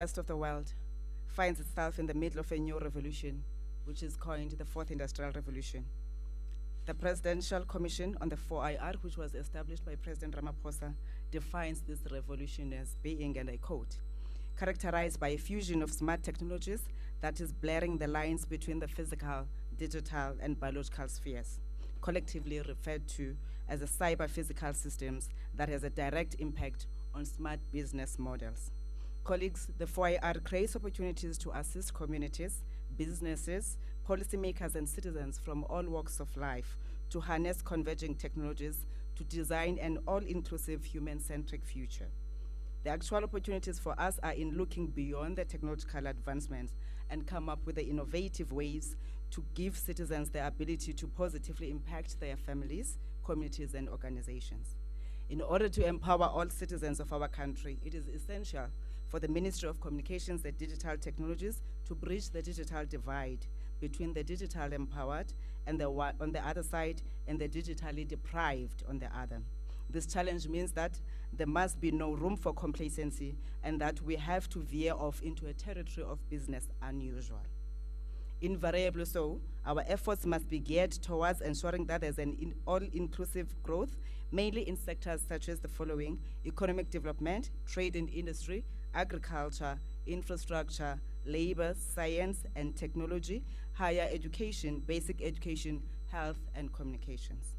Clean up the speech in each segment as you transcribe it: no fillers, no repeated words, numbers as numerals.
rest of the world finds itself in the middle of a new revolution, which is coined the Fourth Industrial Revolution. The Presidential Commission on the 4IR, which was established by President Ramaphosa, defines this revolution as being, and I quote, characterized by a fusion of smart technologies that is blurring the lines between the physical, digital, and biological spheres, collectively referred to as the cyber-physical systems that has a direct impact on smart business models. Colleagues, the 4IR creates opportunities to assist communities, businesses, policymakers, and citizens from all walks of life to harness converging technologies to design an all-inclusive, human-centric future. The actual opportunities for us are in looking beyond the technological advancements and come up with the innovative ways to give citizens the ability to positively impact their families, communities, and organizations. In order to empower all citizens of our country, it is essential for the Ministry of Communications and Digital Technologies to bridge the digital divide between the digital empowered and on the other side and the digitally deprived on the other. This challenge means that there must be no room for complacency and that we have to veer off into a territory of business unusual. Invariably so, our efforts must be geared towards ensuring that there's an all-inclusive growth, mainly in sectors such as the following: economic development, trade and industry, agriculture, infrastructure, labor, science and technology, higher education, basic education, health and communications.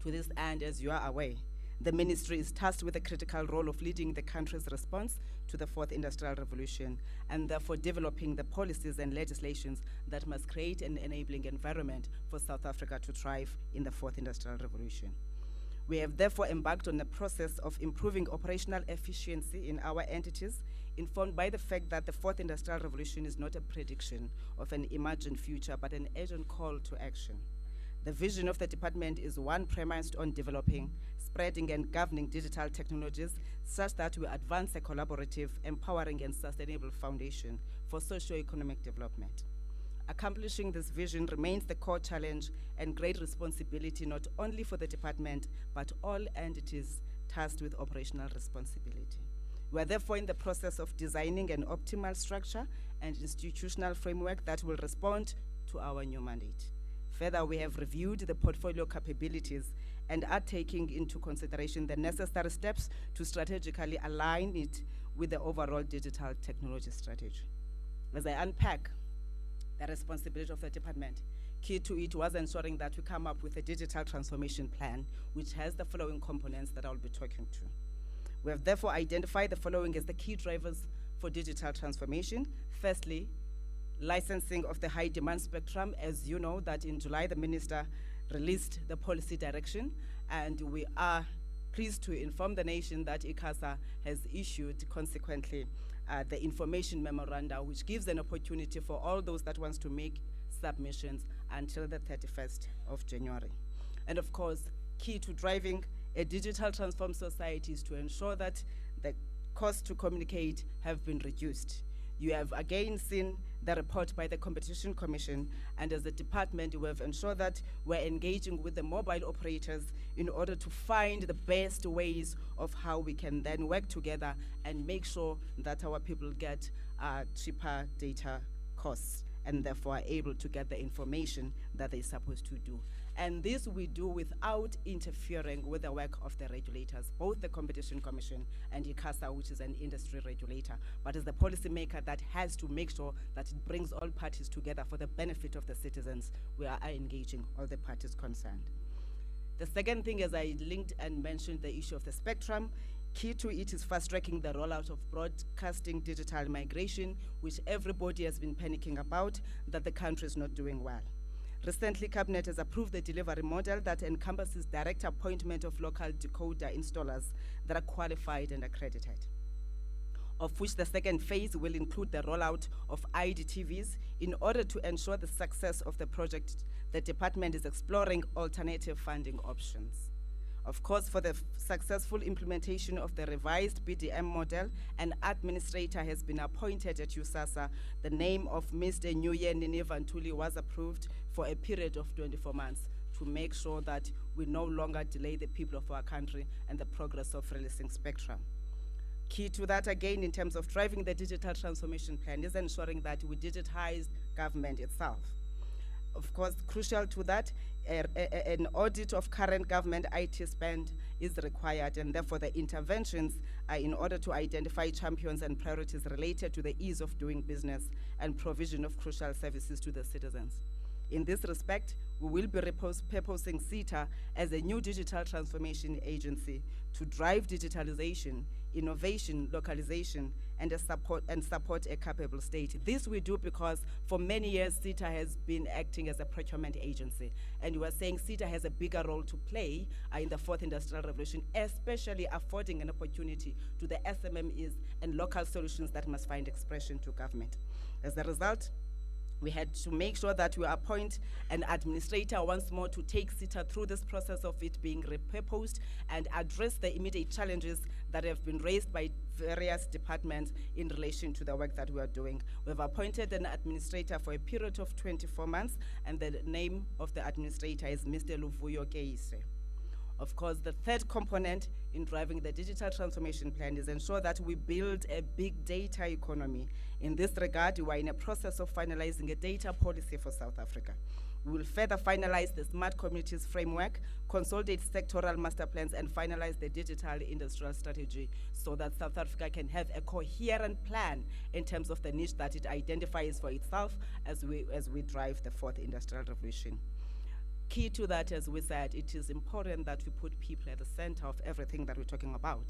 To this end, as you are aware, the ministry is tasked with the critical role of leading the country's response to the Fourth Industrial Revolution and therefore developing the policies and legislations that must create an enabling environment for South Africa to thrive in the Fourth Industrial Revolution. We have therefore embarked on a process of improving operational efficiency in our entities, informed by the fact that the Fourth Industrial Revolution is not a prediction of an imagined future, but an urgent call to action. The vision of the department is one premised on developing, spreading, and governing digital technologies such that we advance a collaborative, empowering, and sustainable foundation for socio-economic development. Accomplishing this vision remains the core challenge and great responsibility not only for the department, but all entities tasked with operational responsibility. We are therefore in the process of designing an optimal structure and institutional framework that will respond to our new mandate. Further, we have reviewed the portfolio capabilities and are taking into consideration the necessary steps to strategically align it with the overall digital technology strategy. As I unpack the responsibility of the department, key to it was ensuring that we come up with a digital transformation plan, which has the following components that I'll be talking to. We have therefore identified the following as the key drivers for digital transformation. Firstly, licensing of the high demand spectrum. As you know, that in July, the minister released the policy direction, and we are pleased to inform the nation that ICASA has issued consequently the information memoranda, which gives an opportunity for all those that wants to make submissions until the 31st of January. And of course, key to driving a digital transformed society is to ensure that the costs to communicate have been reduced. You have again seen the report by the Competition Commission, and as a department, we have ensured that we're engaging with the mobile operators in order to find the best ways of how we can then work together and make sure that our people get cheaper data costs and therefore are able to get the information that they're supposed to do. And this we do without interfering with the work of the regulators, both the Competition Commission and ICASA, which is an industry regulator, but as the policymaker that has to make sure that it brings all parties together for the benefit of the citizens. We are engaging all the parties concerned. The second thing, as I linked and mentioned, the issue of the spectrum. Key to it is fast-tracking the rollout of broadcasting digital migration, which everybody has been panicking about, that the country is not doing well. Recently, Cabinet has approved the delivery model that encompasses direct appointment of local decoder installers that are qualified and accredited, of which the second phase will include the rollout of IDTVs. In order to ensure the success of the project, the department is exploring alternative funding options. Of course, for the successful implementation of the revised BDM model, an administrator has been appointed at USASA. The name of Mr. Nyuye Nineva Ntuli was approved for a period of 24 months to make sure that we no longer delay the people of our country and the progress of releasing spectrum. Key to that, again, in terms of driving the digital transformation plan, is ensuring that we digitize government itself. Of course, crucial to that, an audit of current government IT spend is required, and therefore the interventions are in order to identify champions and priorities related to the ease of doing business and provision of crucial services to the citizens. In this respect, we will be purposing CETA as a new digital transformation agency to drive digitalization, innovation, localization, and support a capable state. This we do because for many years CETA has been acting as a procurement agency, and we are saying CETA has a bigger role to play in the fourth industrial revolution, especially affording an opportunity to the SMMEs and local solutions that must find expression to government. As a result, we had to make sure that we appoint an administrator once more to take CETA through this process of it being repurposed and address the immediate challenges that have been raised by various departments in relation to the work that we are doing. We've appointed an administrator for a period of 24 months, and the name of the administrator is Mr. Luvuyo Keise. Of course, the third component in driving the digital transformation plan is ensure that we build a big data economy. In this regard, we are in a process of finalizing a data policy for South Africa. We will further finalize the smart communities framework, consolidate sectoral master plans, and finalize the digital industrial strategy so that South Africa can have a coherent plan in terms of the niche that it identifies for itself as we drive the fourth industrial revolution. Key to that, as we said, it is important that we put people at the center of everything that we're talking about.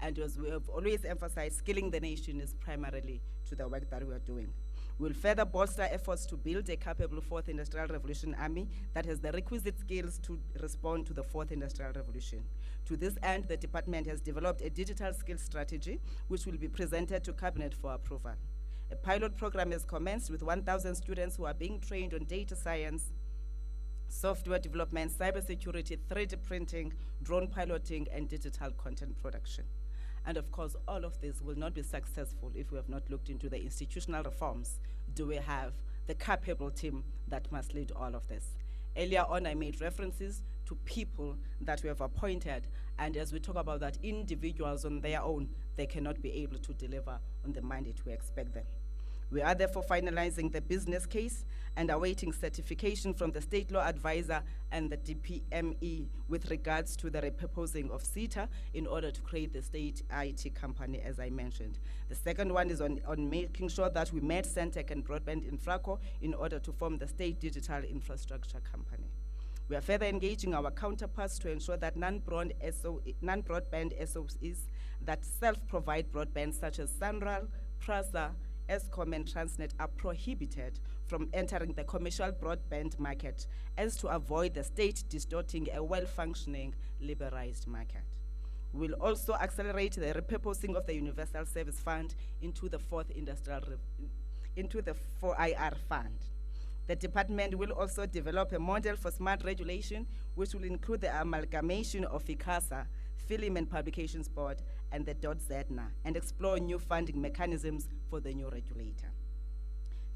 And as we have always emphasized, skilling the nation is primarily to the work that we are doing. We'll further bolster efforts to build a capable fourth industrial revolution army that has the requisite skills to respond to the fourth industrial revolution. To this end, the department has developed a digital skills strategy, which will be presented to Cabinet for approval. A pilot program has commenced with 1,000 students who are being trained on data science, software development, cybersecurity, 3D printing, drone piloting, and digital content production. And of course, all of this will not be successful if we have not looked into the institutional reforms. Do we have the capable team that must lead all of this? Earlier on, I made references to people that we have appointed, and as we talk about that, individuals on their own, they cannot be able to deliver on the mandate we expect them. We are therefore finalizing the business case and awaiting certification from the state law advisor and the DPME with regards to the repurposing of CETA in order to create the state IT company, as I mentioned. The second one is on making sure that we merge Centec and Broadband Infraco in order to form the state digital infrastructure company. We are further engaging our counterparts to ensure that non-broadband SOEs that self-provide broadband, such as Sanral, Prasa, Eskom, and Transnet, are prohibited from entering the commercial broadband market as to avoid the state distorting a well-functioning liberalized market. We will also accelerate the repurposing of the Universal Service Fund into the into the 4IR fund. The department will also develop a model for smart regulation, which will include the amalgamation of ICASA, Film and Publications Board, and the .ZNA, and explore new funding mechanisms for the new regulator.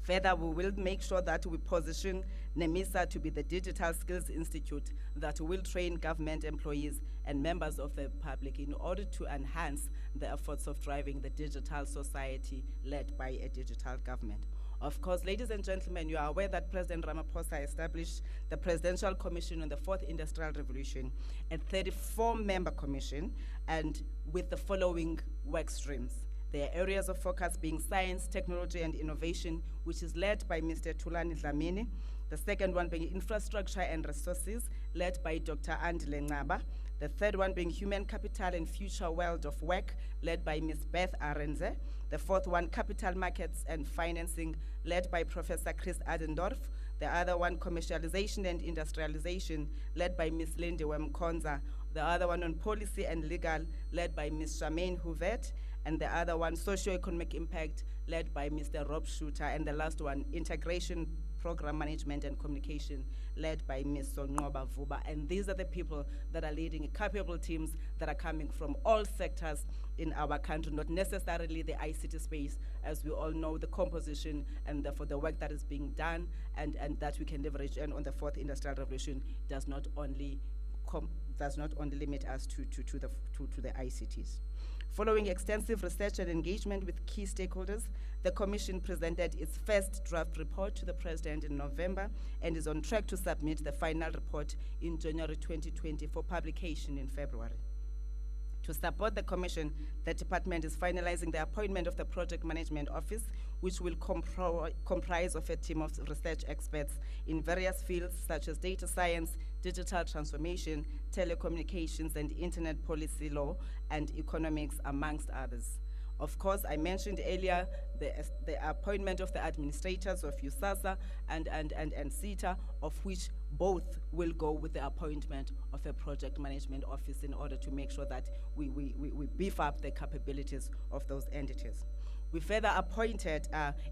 Further, we will make sure that we position NEMISA to be the Digital Skills Institute that will train government employees and members of the public in order to enhance the efforts of driving the digital society led by a digital government. Of course, ladies and gentlemen, you are aware that President Ramaphosa established the Presidential Commission on the Fourth Industrial Revolution, a 34-member commission, and with the following work streams. Their areas of focus being science, technology, and innovation, which is led by Mr. Stella Ndabeni. The second one being infrastructure and resources, led by Dr. Andile Ngaba. The third one being human capital and future world of work, led by Ms. Beth Arenze. The fourth one, capital markets and financing, led by Professor Chris Adendorf. The other one, commercialization and industrialization, led by Ms. Lindiwe Mkonza. The other one on policy and legal, led by Ms. Charmaine Houvet. And the other one, socio-economic impact, led by Mr. Rob Shooter. And the last one, integration, program management and communication, led by Ms. Sonqoba Vuba. And these are the people that are leading capable teams that are coming from all sectors in our country, not necessarily the ICT space, as we all know the composition and therefore the work that is being done and that we can leverage on the fourth industrial revolution does not only limit us to the ICTs. Following extensive research and engagement with key stakeholders, the Commission presented its first draft report to the President in November and is on track to submit the final report in January 2020 for publication in February. To support the Commission, the Department is finalizing the appointment of the Project Management Office, which will comprise of a team of research experts in various fields such as data science, digital transformation, telecommunications, and internet policy law, and economics, amongst others. Of course, I mentioned earlier the appointment of the administrators of USASA and CETA, of which both will go with the appointment of a project management office in order to make sure that we beef up the capabilities of those entities. We further appointed,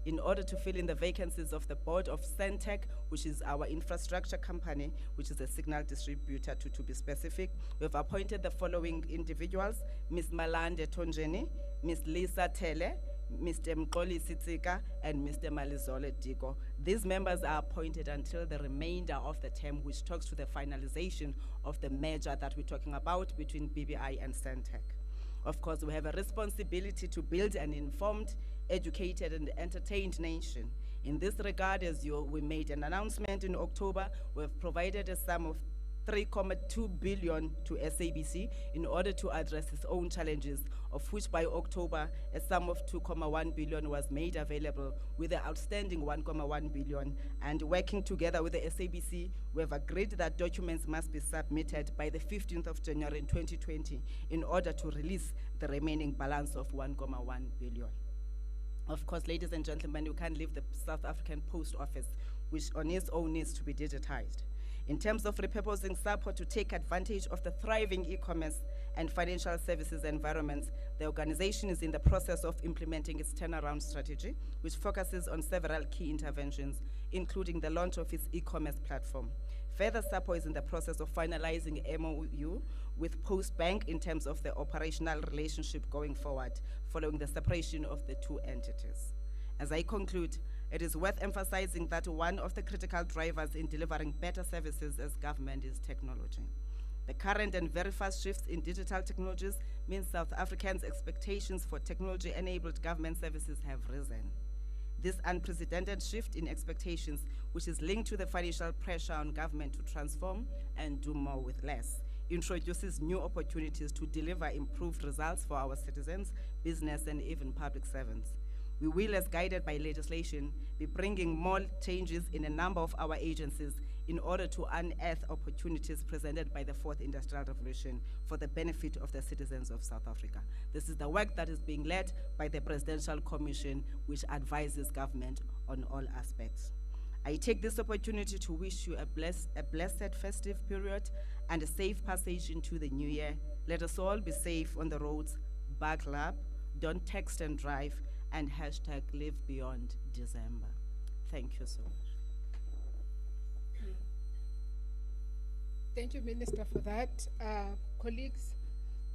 in order to fill in the vacancies of the board of Centec, which is our infrastructure company, which is a signal distributor to be specific. We've appointed the following individuals: Ms. Malande Tonjeni, Ms. Lisa Tele, Mr. Mkoli Sitsika, and Mr. Malizole Diko. These members are appointed until the remainder of the term, which talks to the finalization of the merger that we're talking about between BBI and Centec. Of course, we have a responsibility to build an informed, educated, and entertained nation. In this regard, we made an announcement in October, we've provided a sum of 3.2 billion to SABC in order to address its own challenges, of which by October, a sum of 2.1 billion was made available, with the outstanding 1.1 billion. And working together with the SABC, we have agreed that documents must be submitted by the 15th of January 2020 in order to release the remaining balance of 1.1 billion. Of course, ladies and gentlemen, you can't leave the South African Post Office, which on its own needs to be digitized. In terms of repurposing SAPO to take advantage of the thriving e-commerce and financial services environments, the organization is in the process of implementing its turnaround strategy, which focuses on several key interventions, including the launch of its e-commerce platform. Further, SAPO is in the process of finalizing MOU with Postbank in terms of the operational relationship going forward, following the separation of the two entities. As I conclude, it is worth emphasizing that one of the critical drivers in delivering better services as government is technology. The current and very fast shifts in digital technologies means South Africans' expectations for technology-enabled government services have risen. This unprecedented shift in expectations, which is linked to the financial pressure on government to transform and do more with less, introduces new opportunities to deliver improved results for our citizens, business, and even public servants. We will, as guided by legislation, be bringing more changes in a number of our agencies in order to unearth opportunities presented by the Fourth Industrial Revolution for the benefit of the citizens of South Africa. This is the work that is being led by the Presidential Commission, which advises government on all aspects. I take this opportunity to wish you a blessed festive period and a safe passage into the new year. Let us all be safe on the roads, buckle up, don't text and drive, and hashtag live beyond December. Thank you so much. Thank you, Minister, for that. Colleagues,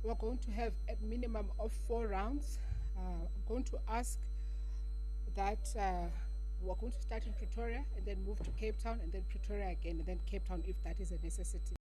we're going to have a minimum of 4 rounds. I'm going to ask that we're going to start in Pretoria and then move to Cape Town and then Pretoria again and then Cape Town if that is a necessity.